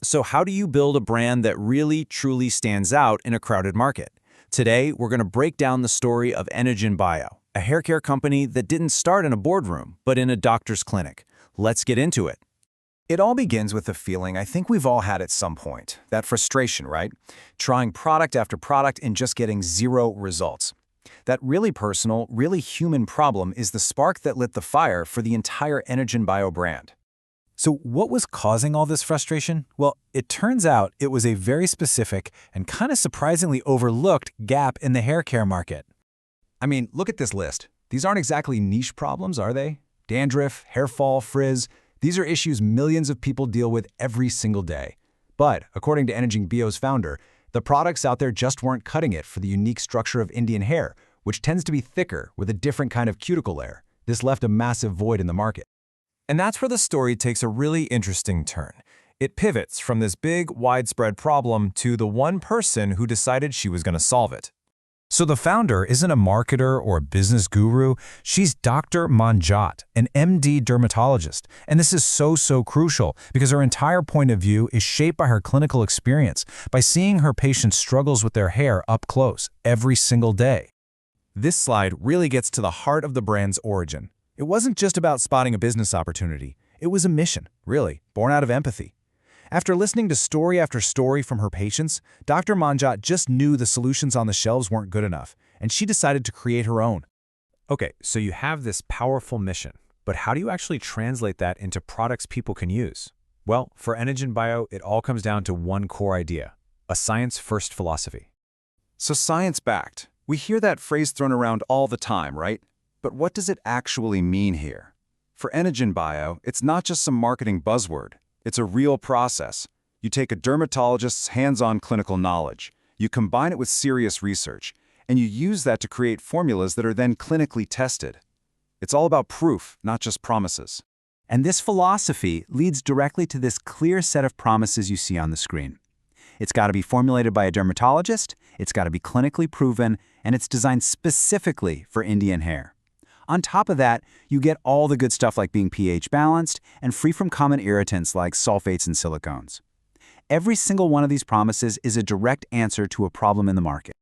So how do you build a brand that really, truly stands out in a crowded market? Today, we're going to break down the story of EnagenBio, a hair care company that didn't start in a boardroom, but in a doctor's clinic. Let's get into it. It all begins with a feeling I think we've all had at some point, that frustration, right? Trying product after product and just getting zero results. That really personal, really human problem is the spark that lit the fire for the entire EnagenBio brand. So what was causing all this frustration? Well, it turns out it was a very specific and kind of surprisingly overlooked gap in the hair care market. I mean, look at this list. These aren't exactly niche problems, are they? Dandruff, hair fall, frizz. These are issues millions of people deal with every single day. But, according to EnagenBio's founder, the products out there just weren't cutting it for the unique structure of Indian hair, which tends to be thicker with a different kind of cuticle layer. This left a massive void in the market. And that's where the story takes a really interesting turn. It pivots from this big, widespread problem to the one person who decided she was going to solve it. So the founder isn't a marketer or a business guru. She's Dr. 𝘠𝘠𝘠𝘮, an MD dermatologist. And this is so crucial because her entire point of view is shaped by her clinical experience, by seeing her patients' struggles with their hair up close every single day. This slide really gets to the heart of the brand's origin. It wasn't just about spotting a business opportunity. It was a mission, really, born out of empathy. After listening to story after story from her patients, Dr. 𝘠𝘠𝘠𝘮 just knew the solutions on the shelves weren't good enough, and she decided to create her own. Okay, so you have this powerful mission, but how do you actually translate that into products people can use? Well, for EnagenBio, it all comes down to one core idea: a science-first philosophy. So science-backed. We hear that phrase thrown around all the time, right? But what does it actually mean here? For EnagenBio, it's not just some marketing buzzword. It's a real process. You take a dermatologist's hands-on clinical knowledge, you combine it with serious research, and you use that to create formulas that are then clinically tested. It's all about proof, not just promises. And this philosophy leads directly to this clear set of promises you see on the screen. It's got to be formulated by a dermatologist, it's got to be clinically proven, and it's designed specifically for Indian hair. On top of that, you get all the good stuff like being pH balanced and free from common irritants like sulfates and silicones. Every single one of these promises is a direct answer to a problem in the market.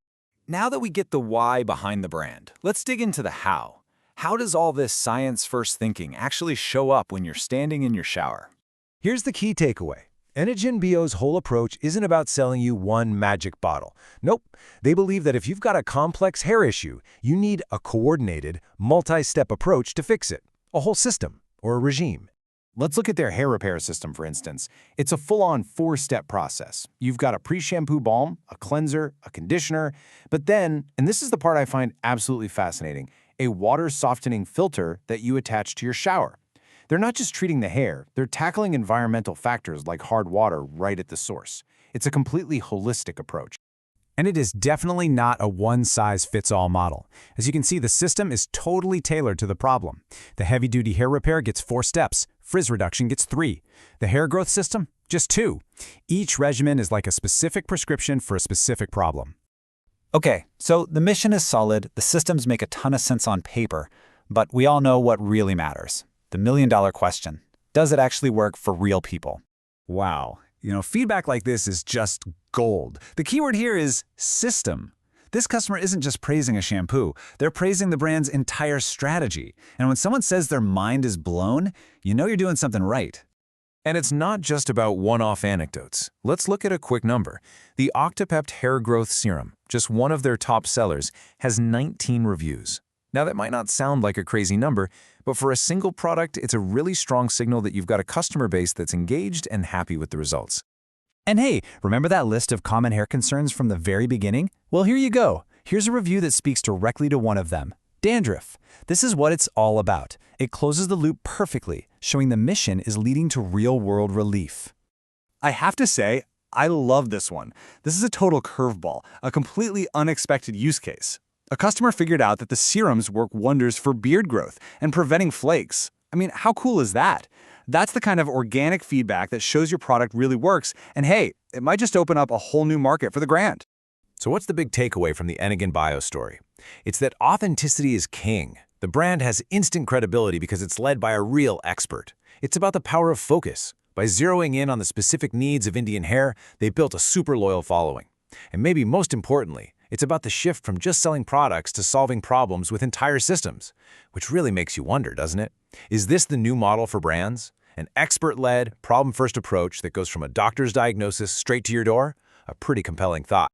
Now that we get the why behind the brand, let's dig into the how. How does all this science-first thinking actually show up when you're standing in your shower? Here's the key takeaway. EnagenBio's whole approach isn't about selling you one magic bottle. Nope, they believe that if you've got a complex hair issue, you need a coordinated, multi-step approach to fix it, a whole system or a regime. Let's look at their hair repair system, for instance. It's a full-on 4-step process. You've got a pre-shampoo balm, a cleanser, a conditioner, but then, and this is the part I find absolutely fascinating, a water-softening filter that you attach to your shower. They're not just treating the hair, they're tackling environmental factors like hard water right at the source. It's a completely holistic approach. And it is definitely not a one-size-fits-all model. As you can see, the system is totally tailored to the problem. The heavy-duty hair repair gets 4 steps, frizz reduction gets 3. The hair growth system, just 2. Each regimen is like a specific prescription for a specific problem. Okay, so the mission is solid, the systems make a ton of sense on paper, but we all know what really matters. The million-dollar question: does it actually work for real people? Wow. Feedback like this is just gold. The keyword here is system. This customer isn't just praising a shampoo, they're praising the brand's entire strategy. And when someone says their mind is blown, you know you're doing something right. And it's not just about one-off anecdotes. Let's look at a quick number. The Octopept Hair Growth Serum, just one of their top sellers, has 19 reviews. Now, that might not sound like a crazy number, but for a single product, it's a really strong signal that you've got a customer base that's engaged and happy with the results. And hey, remember that list of common hair concerns from the very beginning? Well, here you go. Here's a review that speaks directly to one of them: dandruff. This is what it's all about. It closes the loop perfectly, showing the mission is leading to real-world relief. I have to say, I love this one. This is a total curveball, a completely unexpected use case. A customer figured out that the serums work wonders for beard growth and preventing flakes. I mean, how cool is that? That's the kind of organic feedback that shows your product really works, and hey, it might just open up a whole new market for the brand. So what's the big takeaway from the EnagenBio story? It's that authenticity is king. The brand has instant credibility because it's led by a real expert. It's about the power of focus. By zeroing in on the specific needs of Indian hair, they built a super loyal following. And maybe most importantly, it's about the shift from just selling products to solving problems with entire systems, which really makes you wonder, doesn't it? Is this the new model for brands? An expert-led, problem-first approach that goes from a doctor's diagnosis straight to your door? A pretty compelling thought.